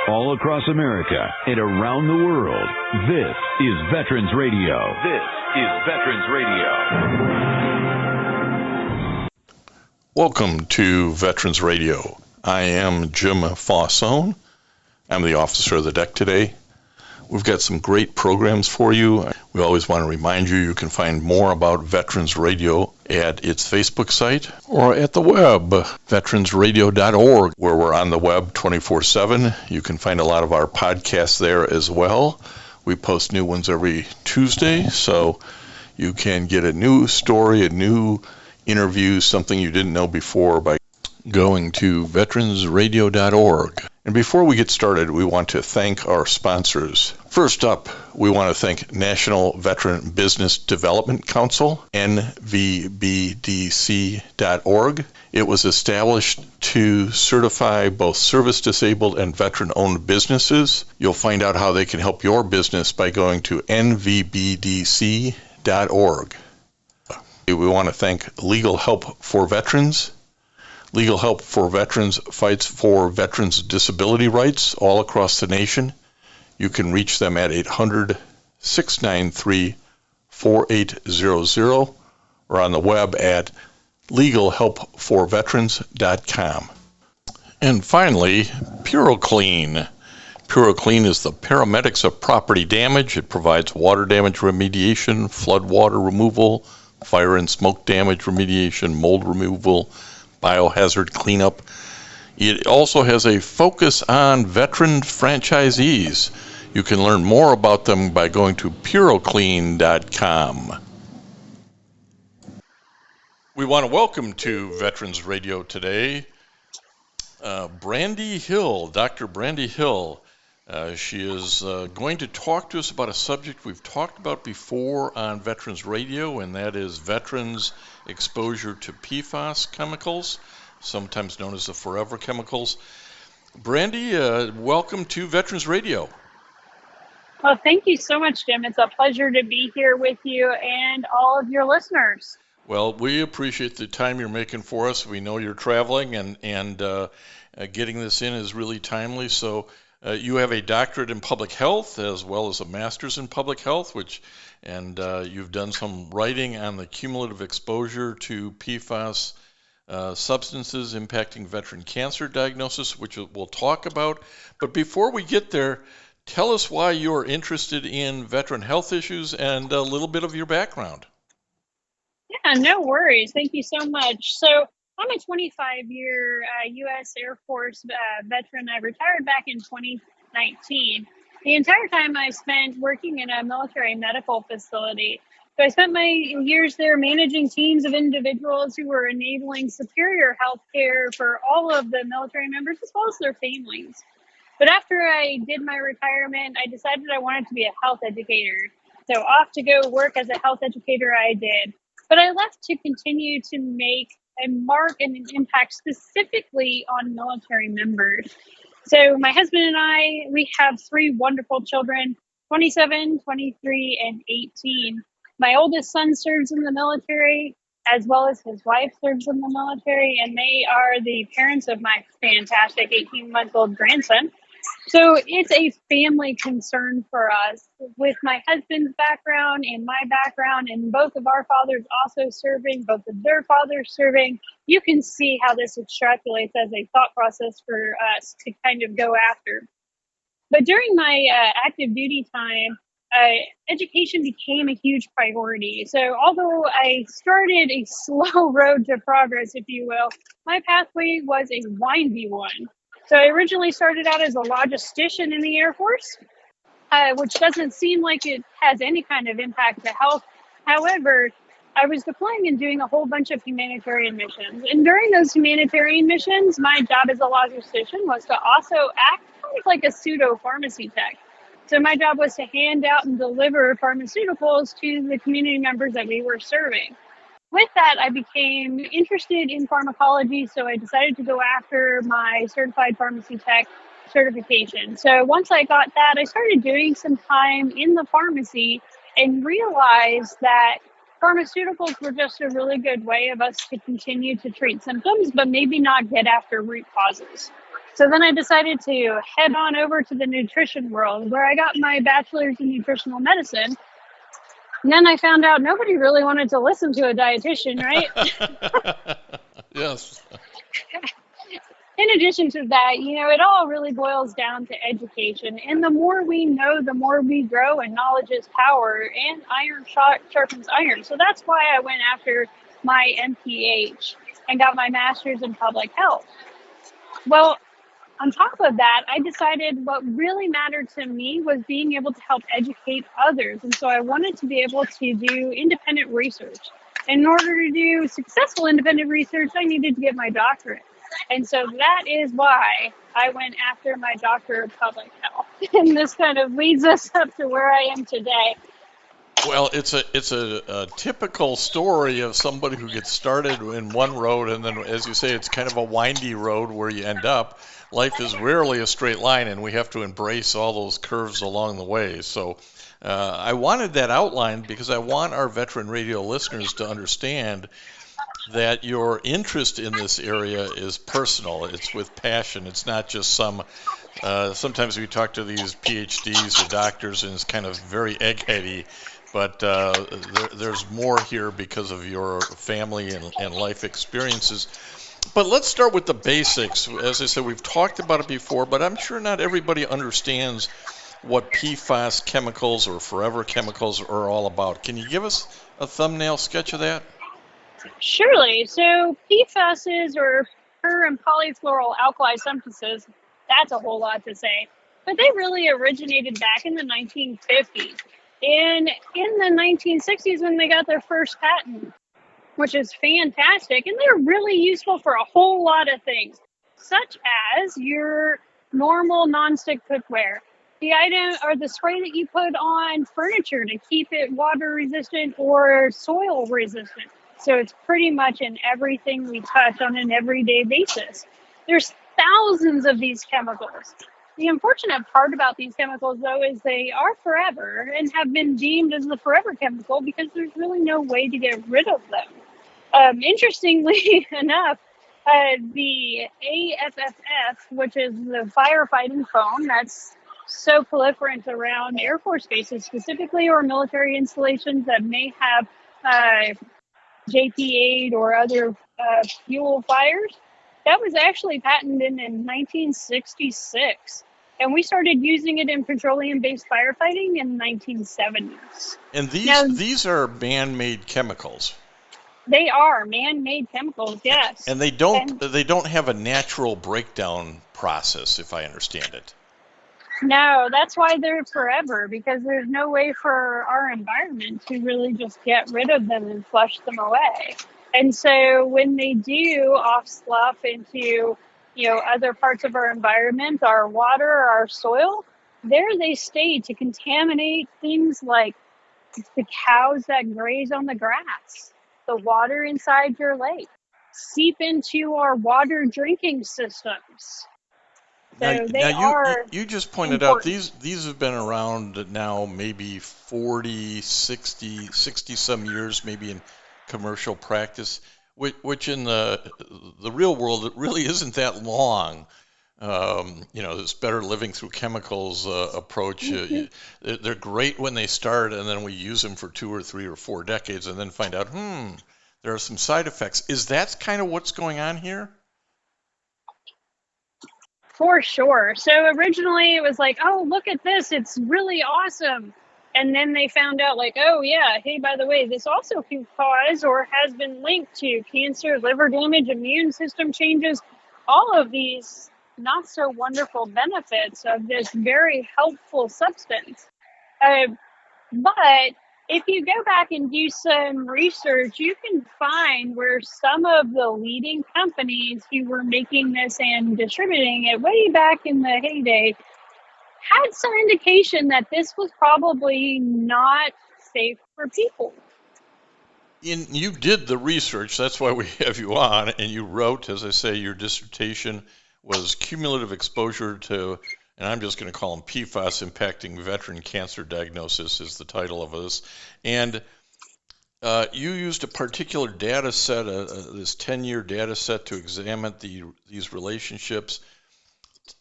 all across America and around the world. This is Veterans Radio. This is Veterans Radio. Welcome to Veterans Radio. I am Jim Fausone. I'm the officer of the deck today. We've got some great programs for you. We always want to remind you you can find more about Veterans Radio at its Facebook site or at the web, veteransradio.org, where we're on the web 24/7. You can find a lot of our podcasts there as well. We post new ones every Tuesday, so you can get a new story, a new interview, something you didn't know before by going to veteransradio.org. And before we get started, we want to thank our sponsors. First up, we want to thank National Veteran Business Development Council, nvbdc.org. It was established to certify both service-disabled and veteran-owned businesses. You'll find out how they can help your business by going to nvbdc.org. We want to thank Legal Help for Veterans. Legal Help for Veterans fights for veterans' disability rights all across the nation. You can reach them at 800-693-4800 or on the web at legalhelpforveterans.com. And finally, PuroClean. PuroClean is the paramedics of property damage. It provides water damage remediation, flood water removal, fire and smoke damage remediation, mold removal, biohazard cleanup. It also has a focus on veteran franchisees. You can learn more about them by going to puroclean.com. We want to welcome to Veterans Radio today Brandy Hill, Dr. Brandy Hill. She is going to talk to us about a subject we've talked about before on Veterans Radio, and that is veterans' exposure to PFAS chemicals, sometimes known as the forever chemicals. Brandy, welcome to Veterans Radio. Well, thank you so much, Jim. It's a pleasure to be here with you and all of your listeners. Well, we appreciate the time you're making for us. We know you're traveling, and getting this in is really timely. So you have a doctorate in public health as well as a master's in public health, and you've done some writing on the cumulative exposure to PFAS substances impacting veteran cancer diagnosis, which we'll talk about. But before we get there, tell us why you're interested in veteran health issues and a little bit of your background. Yeah, no worries. Thank you so much. So I'm a 25-year U.S. Air Force veteran. I retired back in 2019. The entire time I spent working in a military medical facility. So I spent my years there managing teams of individuals who were enabling superior health care for all of the military members as well as their families. But after I did my retirement, I decided I wanted to be a health educator. So off to go work as a health educator I did. But I left to continue to make a mark and an impact specifically on military members. So my husband and I, we have three wonderful children, 27, 23, and 18. My oldest son serves in the military, as well as his wife serves in the military, and they are the parents of my fantastic 18-month-old grandson. So it's a family concern for us. With my husband's background and my background, and both of our fathers also serving, both of their fathers serving, you can see how this extrapolates as a thought process for us to kind of go after. But during my active duty time, education became a huge priority. So although I started a slow road to progress, if you will, my pathway was a windy one. So I originally started out as a logistician in the Air Force, which doesn't seem like it has any kind of impact to health. However, I was deploying and doing a whole bunch of humanitarian missions. And during those humanitarian missions, my job as a logistician was to also act kind of like a pseudo pharmacy tech. So my job was to hand out and deliver pharmaceuticals to the community members that we were serving. With that, I became interested in pharmacology, so I decided to go after my certified pharmacy tech certification. So once I got that, I started doing some time in the pharmacy and realized that pharmaceuticals were just a really good way of us to continue to treat symptoms, but maybe not get after root causes. So then I decided to head on over to the nutrition world, where I got my bachelor's in nutritional medicine. And then I found out nobody really wanted to listen to a dietitian, right? Yes. In addition to that, it all really boils down to education. And the more we know, the more we grow, and knowledge is power, and iron sharpens iron. So that's why I went after my MPH and got my master's in public health. Well, on top of that, I decided what really mattered to me was being able to help educate others. And so I wanted to be able to do independent research. In order to do successful independent research, I needed to get my doctorate. And so that is why I went after my doctorate of public health. And this kind of leads us up to where I am today. Well, it's a typical story of somebody who gets started in one road, and then, as you say, it's kind of a windy road where you end up. Life is rarely a straight line, and we have to embrace all those curves along the way. So I wanted that outlined because I want our veteran radio listeners to understand that your interest in this area is personal. It's with passion. It's not just sometimes we talk to these PhDs or doctors, and it's kind of very eggheady. But there's more here because of your family and life experiences. But let's start with the basics. As I said, we've talked about it before, but I'm sure not everybody understands what PFAS chemicals or forever chemicals are all about. Can you give us a thumbnail sketch of that? Surely. So PFASs, or per and polyfluoral alkali substances, that's a whole lot to say. But they really originated back in the 1950s. And in the 1960s, when they got their first patent, which is fantastic, and they're really useful for a whole lot of things, such as your normal nonstick cookware, the item or the spray that you put on furniture to keep it water resistant or soil resistant. So it's pretty much in everything we touch on an everyday basis. There's thousands of these chemicals. The unfortunate part about these chemicals, though, is they are forever and have been deemed as the forever chemical because there's really no way to get rid of them. Interestingly enough, the AFFF, which is the firefighting foam that's so proliferant around Air Force bases specifically, or military installations that may have JP8 or other fuel fires, that was actually patented in 1966. And we started using it in petroleum-based firefighting in the 1970s. And these are man-made chemicals. They are man-made chemicals, yes. And they don't have a natural breakdown process, if I understand it. No, that's why they're forever, because there's no way for our environment to really just get rid of them and flush them away. And so when they do off-slough into, other parts of our environment, our water, our soil, there they stay to contaminate things like the cows that graze on the grass, the water inside your lake, seep into our water drinking systems. So you just pointed important. Out these have been around now maybe 40, 60 some years, maybe in commercial practice, which in the real world, it really isn't that long. This better living through chemicals approach. They're great when they start, and then we use them for 2 or 3 or 4 decades and then find out, there are some side effects. Is that kind of what's going on here? For sure. So originally it was like, oh, look at this. It's really awesome. And then they found out like, oh, yeah, hey, by the way, this also can cause or has been linked to cancer, liver damage, immune system changes, all of these not so wonderful benefits of this very helpful substance. But if you go back and do some research, you can find where some of the leading companies who were making this and distributing it way back in the heyday had some indication that this was probably not safe for people. You did the research, that's why we have you on, and you wrote, as I say, your dissertation was Cumulative Exposure to, and I'm just going to call them PFAS Impacting Veteran Cancer Diagnosis is the title of this. And you used a particular data set, this 10-year data set to examine these relationships.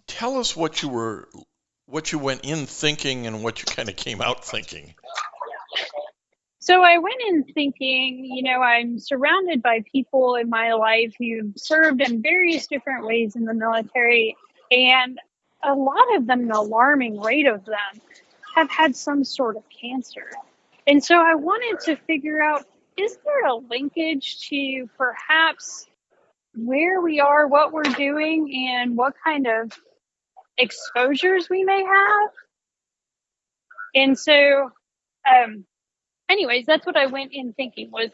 Tell us what you went in thinking and what you kind of came out thinking. So I went in thinking, I'm surrounded by people in my life who've served in various different ways in the military, and a lot of them, an alarming rate of them, have had some sort of cancer. And so I wanted to figure out, is there a linkage to perhaps where we are, what we're doing, and what kind of exposures we may have? And so, anyways, that's what I went in thinking was,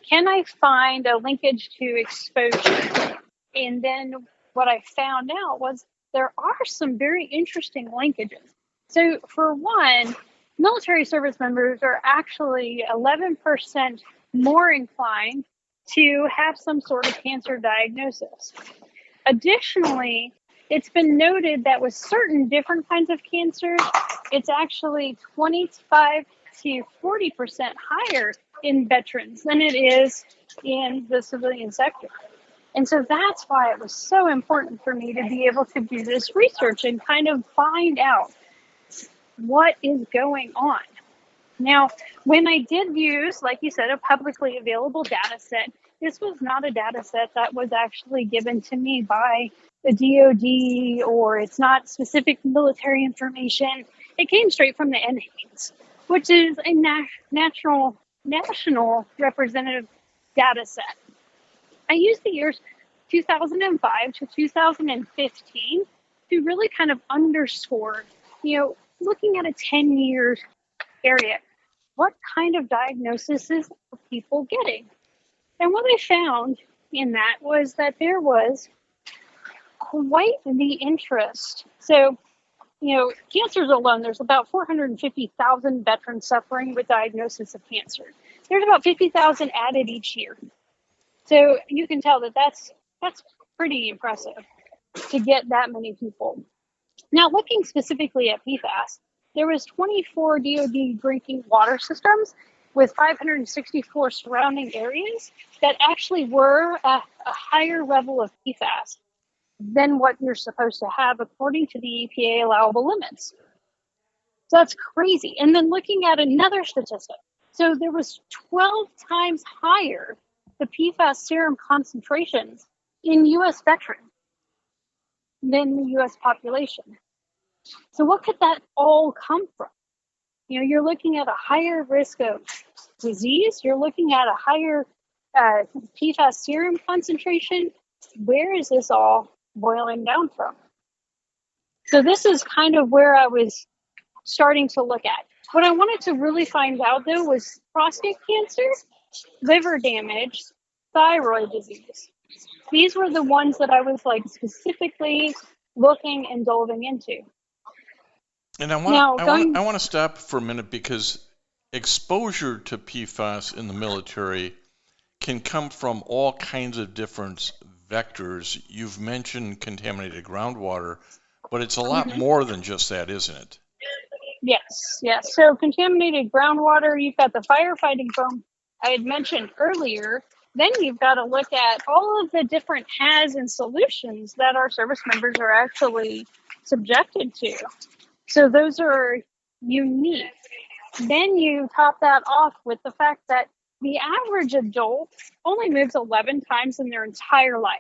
can I find a linkage to exposure? And then what I found out was there are some very interesting linkages. So for one, military service members are actually 11% more inclined to have some sort of cancer diagnosis. Additionally, it's been noted that with certain different kinds of cancers, it's actually 25 to 40% higher in veterans than it is in the civilian sector. And so that's why it was so important for me to be able to do this research and kind of find out what is going on. Now, when I did use, like you said, a publicly available data set, this was not a data set that was actually given to me by the DoD, or it's not specific military information. It came straight from the NHANES, which is a national representative data set. I used the years 2005 to 2015 to really kind of underscore, looking at a 10-year area, what kind of diagnoses are people getting? And what I found in that was that there was quite the interest. So, cancers alone, there's about 450,000 veterans suffering with diagnosis of cancer. There's about 50,000 added each year. So you can tell that that's pretty impressive to get that many people. Now, looking specifically at PFAS, there was 24 DoD drinking water systems with 564 surrounding areas that actually were at a higher level of PFAS than what you're supposed to have according to the EPA allowable limits. So that's crazy. And then looking at another statistic. So there was 12 times higher the PFAS serum concentrations in U.S. veterans than the U.S. population. So what could that all come from? You're looking at a higher risk of disease. You're looking at a higher PFAS serum concentration. Where is this all boiling down from? So this is kind of where I was starting to look at. What I wanted to really find out, though, was prostate cancer, liver damage, thyroid disease. These were the ones that I was specifically looking and delving into. And I want to stop for a minute, because exposure to PFAS in the military can come from all kinds of different vectors. You've mentioned contaminated groundwater, but it's a lot more than just that, isn't it? Yes. So contaminated groundwater, you've got the firefighting foam I had mentioned earlier. Then you've got to look at all of the different HAs and solutions that our service members are actually subjected to. So those are unique. Then you top that off with the fact that the average adult only moves 11 times in their entire life.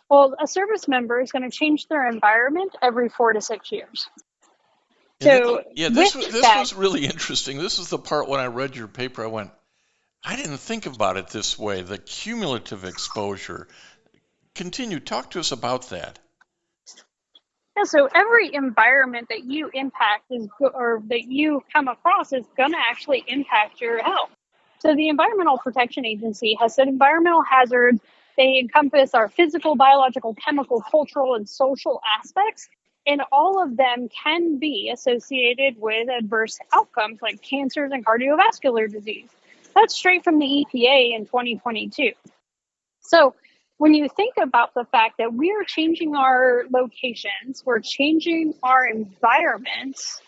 Well, a service member is going to change their environment every 4 to 6 years. So this was really interesting. This is the part when I read your paper, I went, I didn't think about it this way, the cumulative exposure. Continue, talk to us about that. Yeah, so every environment that you impact or that you come across is going to actually impact your health. So the Environmental Protection Agency has said environmental hazards, they encompass our physical, biological, chemical, cultural, and social aspects. And all of them can be associated with adverse outcomes like cancers and cardiovascular disease. That's straight from the EPA in 2022. So when you think about the fact that we're changing our locations, we're changing our environments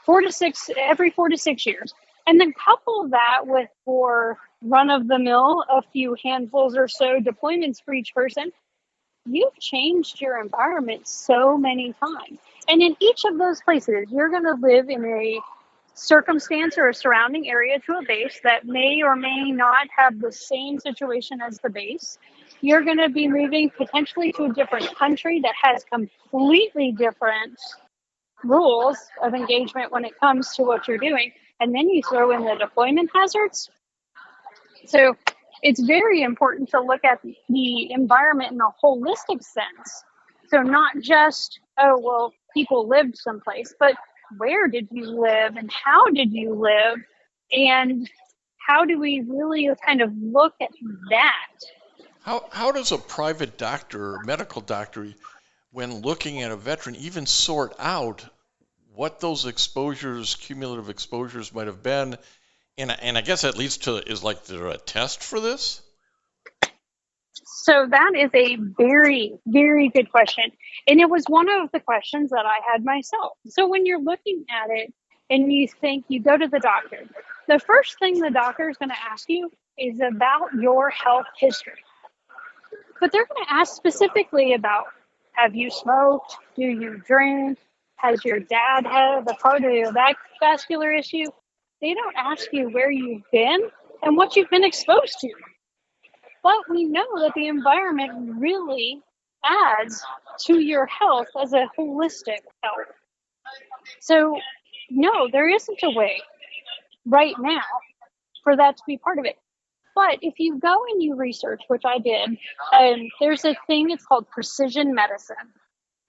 every 4 to 6 years, and then couple that with, for run-of-the-mill, a few handfuls or so deployments for each person, you've changed your environment so many times. And in each of those places, you're going to live in a circumstance or a surrounding area to a base that may or may not have the same situation as the base. You're going to be moving potentially to a different country that has completely different rules of engagement when it comes to what you're doing. And then you throw in the deployment hazards. So it's very important to look at the environment in a holistic sense. So not just, oh, well, people lived someplace, but where did you live and how did you live? And how do we really kind of look at that? How does a private doctor, medical doctor, when looking at a veteran, even sort out what those exposures, cumulative exposures might have been? And I guess that leads to, is like there a test for this? So that is a very, very good question. And it was one of the questions that I had myself. So when you're looking at it and you think you go to the doctor, the first thing the doctor is going to ask you is about your health history. But they're going to ask specifically about, have you smoked? Do you drink? Has your dad had a cardiovascular issue? They don't ask you where you've been and what you've been exposed to. But we know that the environment really adds to your health as a holistic health. So, no, there isn't a way right now for that to be part of it. But if you go and you research, which I did, there's a thing, it's called precision medicine.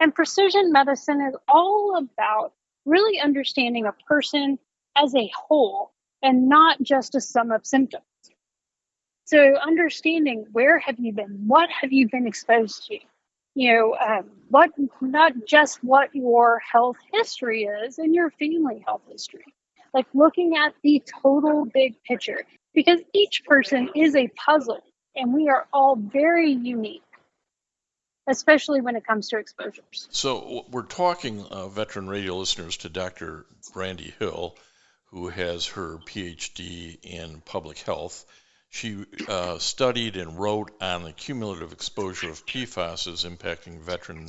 And precision medicine is all about really understanding a person as a whole and not just a sum of symptoms. So understanding where have you been, what have you been exposed to, what, not just what your health history is and your family health history, like looking at the total big picture, because each person is a puzzle and we are all very unique, especially when it comes to exposures. So we're talking, veteran radio listeners, to Dr. Brandy Hill, who has her PhD in public health. She studied and wrote on the cumulative exposure of PFAS impacting veteran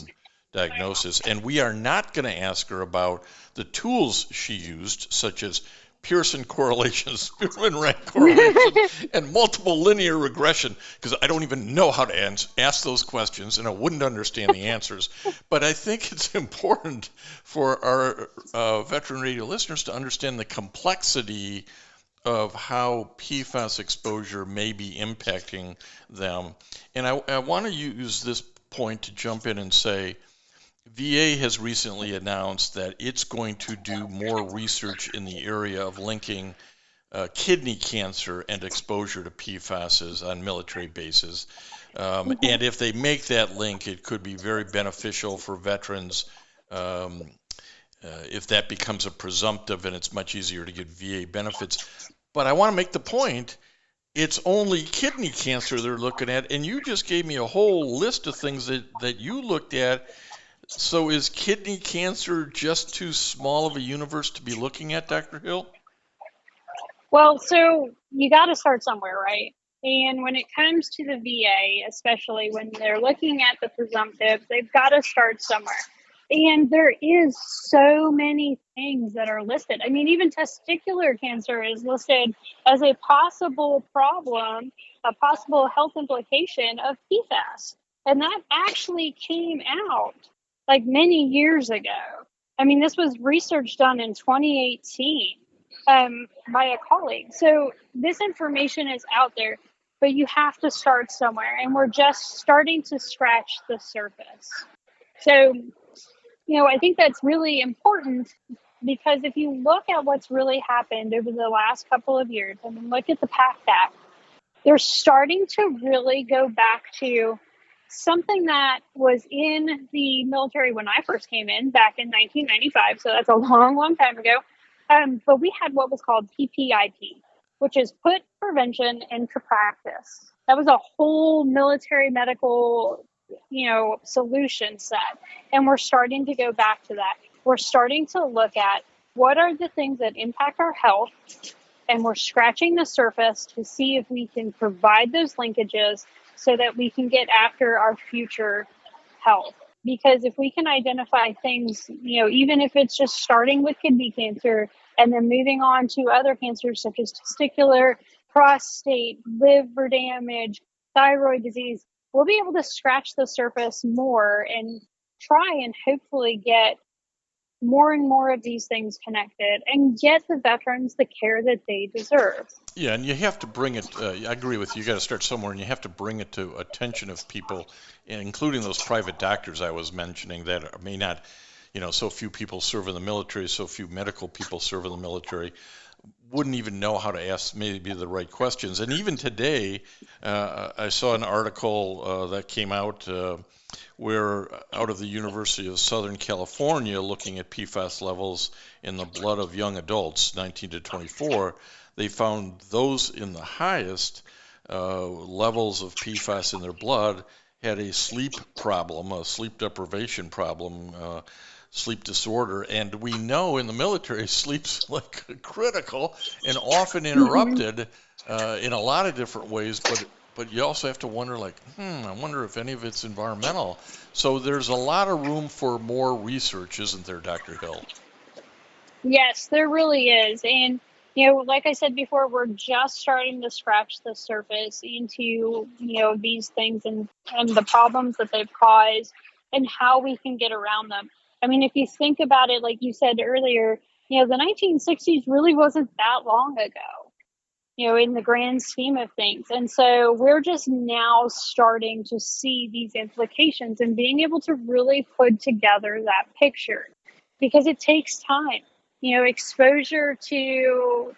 diagnosis. And we are not going to ask her about the tools she used, such as Pearson correlations, Spearman rank correlations, and multiple linear regression, because I don't even know how to ask those questions, and I wouldn't understand the answers. But I think it's important for our veteran radio listeners to understand the complexity of how PFAS exposure may be impacting them. And I want to use this point to jump in and say, VA has recently announced that it's going to do more research in the area of linking kidney cancer and exposure to PFAS on military bases. And if they make that link, it could be very beneficial for veterans if that becomes a presumptive, and it's much easier to get VA benefits. But I want to make the point, it's only kidney cancer they're looking at, and you just gave me a whole list of things that you looked at. So is kidney cancer just too small of a universe to be looking at, Dr. Hill? Well, so you got to start somewhere, right? And when it comes to the VA, especially when they're looking at the presumptives, they've got to start somewhere. And there is so many things that are listed. I mean, even testicular cancer is listed as a possible problem, a possible health implication of PFAS. And that actually came out like many years ago. I mean, this was research done in 2018 by a colleague. So this information is out there, but you have to start somewhere. And we're just starting to scratch the surface. So, I think that's really important, because if you look at what's really happened over the last couple of years and look at the PACT Act, they're starting to really go back to something that was in the military when I first came in back in 1995. So that's a long, long time ago. But we had what was called PPIP, which is put prevention into practice. That was a whole military medical solution set. And we're starting to go back to that. We're starting to look at what are the things that impact our health, and we're scratching the surface to see if we can provide those linkages so that we can get after our future health. Because if we can identify things, even if it's just starting with kidney cancer and then moving on to other cancers such as testicular, prostate, liver damage, thyroid disease, we'll be able to scratch the surface more and try and hopefully get more and more of these things connected and get the veterans the care that they deserve. Yeah, and you have to bring it, I agree with you, you got to start somewhere, and you have to bring it to attention of people, including those private doctors I was mentioning that may not, so few people serve in the military, so few medical people serve in the military, wouldn't even know how to ask maybe the right questions. And even today, I saw an article that came out where out of the University of Southern California, looking at PFAS levels in the blood of young adults, 19 to 24, they found those in the highest levels of PFAS in their blood had a sleep problem, a sleep deprivation problem, sleep disorder. And we know in the military, sleep's like critical and often interrupted in a lot of different ways, but you also have to wonder, I wonder if any of it's environmental. So there's a lot of room for more research, isn't there, Dr. Hill? Yes, there really is. And, like I said before, we're just starting to scratch the surface into, these things and the problems that they've caused and how we can get around them. I mean, if you think about it, like you said earlier, the 1960s really wasn't that long ago, in the grand scheme of things. And so we're just now starting to see these implications and being able to really put together that picture, because it takes time. Exposure to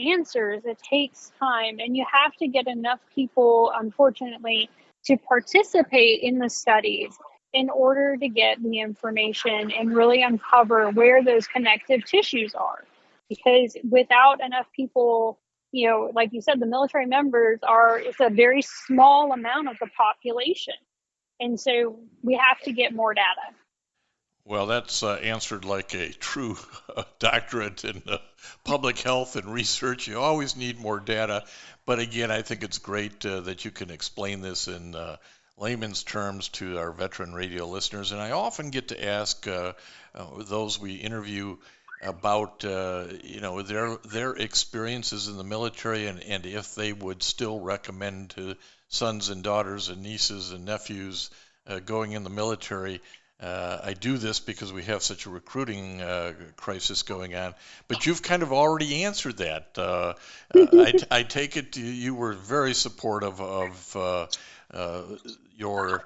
answers, it takes time, and you have to get enough people, unfortunately, to participate in the studies in order to get the information and really uncover where those connective tissues are. Because without enough people, like you said, the military members it's a very small amount of the population. And so we have to get more data. Well, that's answered like a true doctorate in public health and research. You always need more data. But again, I think it's great that you can explain this in layman's terms to our veteran radio listeners. And I often get to ask those we interview about their experiences in the military and if they would still recommend to sons and daughters and nieces and nephews going in the military. I do this because we have such a recruiting crisis going on, but you've kind of already answered that. I take it you were very supportive of your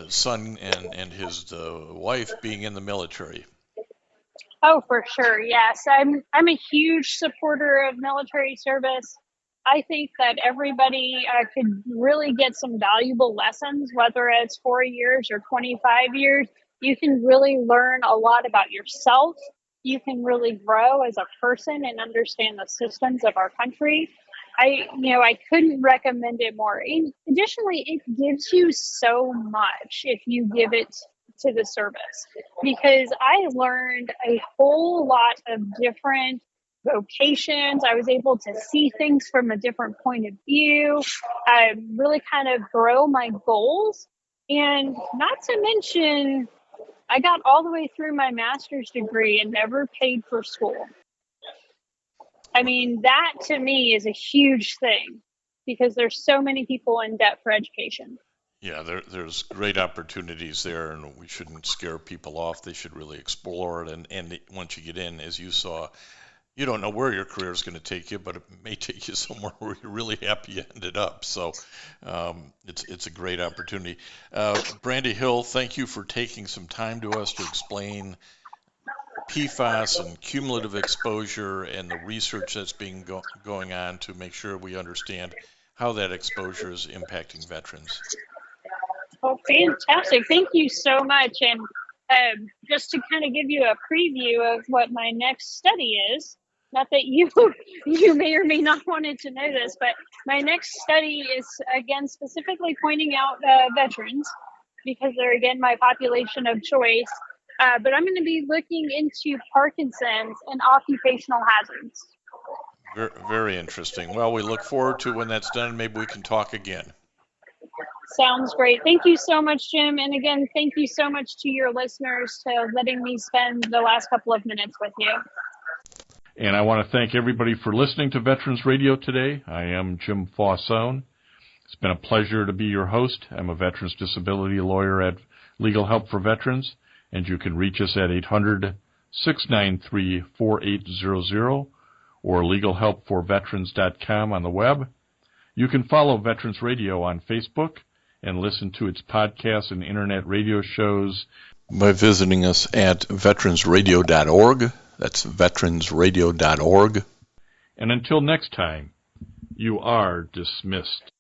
son and his wife being in the military. Oh, for sure. Yes. I'm a huge supporter of military service. I think that everybody could really get some valuable lessons, whether it's 4 years or 25 years. You can really learn a lot about yourself. You can really grow as a person and understand the systems of our country. I couldn't recommend it more. And additionally, it gives you so much if you give it to the service, because I learned a whole lot of different vocations. I was able to see things from a different point of view. I really kind of grow my goals. And not to mention, I got all the way through my master's degree and never paid for school. I mean, that to me is a huge thing, because there's so many people in debt for education. Yeah, there's great opportunities there, and we shouldn't scare people off. They should really explore it. And once you get in, as you saw, you don't know where your career is going to take you, but it may take you somewhere where you're really happy you ended up. So it's a great opportunity. Brandy Hill, thank you for taking some time to us to explain PFAS and cumulative exposure and the research that's being going on to make sure we understand how that exposure is impacting veterans. Oh, fantastic. Thank you so much. And just to kind of give you a preview of what my next study is, not that you may or may not wanted to know this, but my next study is, again, specifically pointing out veterans, because they're, again, my population of choice. But I'm going to be looking into Parkinson's and occupational hazards. Very, very interesting. Well, we look forward to when that's done. Maybe we can talk again. Sounds great. Thank you so much, Jim. And again, thank you so much to your listeners to letting me spend the last couple of minutes with you. And I want to thank everybody for listening to Veterans Radio today. I am Jim Fausone. It's been a pleasure to be your host. I'm a veterans disability lawyer at Legal Help for Veterans, and you can reach us at 800-693-4800 or legalhelpforveterans.com on the web. You can follow Veterans Radio on Facebook and listen to its podcasts and internet radio shows by visiting us at veteransradio.org. That's veteransradio.org. And until next time, you are dismissed.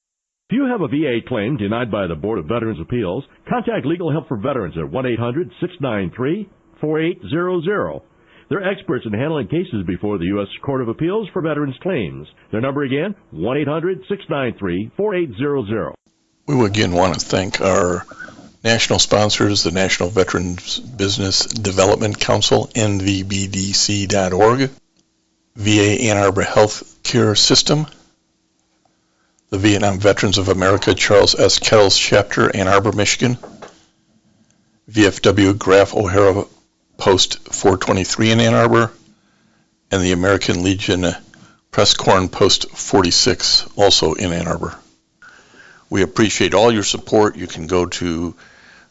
If you have a VA claim denied by the Board of Veterans' Appeals, contact Legal Help for Veterans at 1-800-693-4800. They're experts in handling cases before the U.S. Court of Appeals for Veterans Claims. Their number again, 1-800-693-4800. We again want to thank our national sponsors, the National Veterans Business Development Council, nvbdc.org, VA Ann Arbor Health Care System, the Vietnam Veterans of America Charles S. Kettles Chapter, Ann Arbor, Michigan, VFW Graf O'Hara Post 423 in Ann Arbor, and the American Legion Press Corn Post 46, also in Ann Arbor. We appreciate all your support. You can go to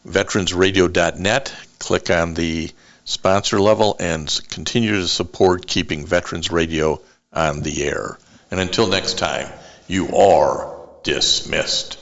veteransradio.net, click on the sponsor level, and continue to support keeping Veterans Radio on the air. And until next time, you are dismissed.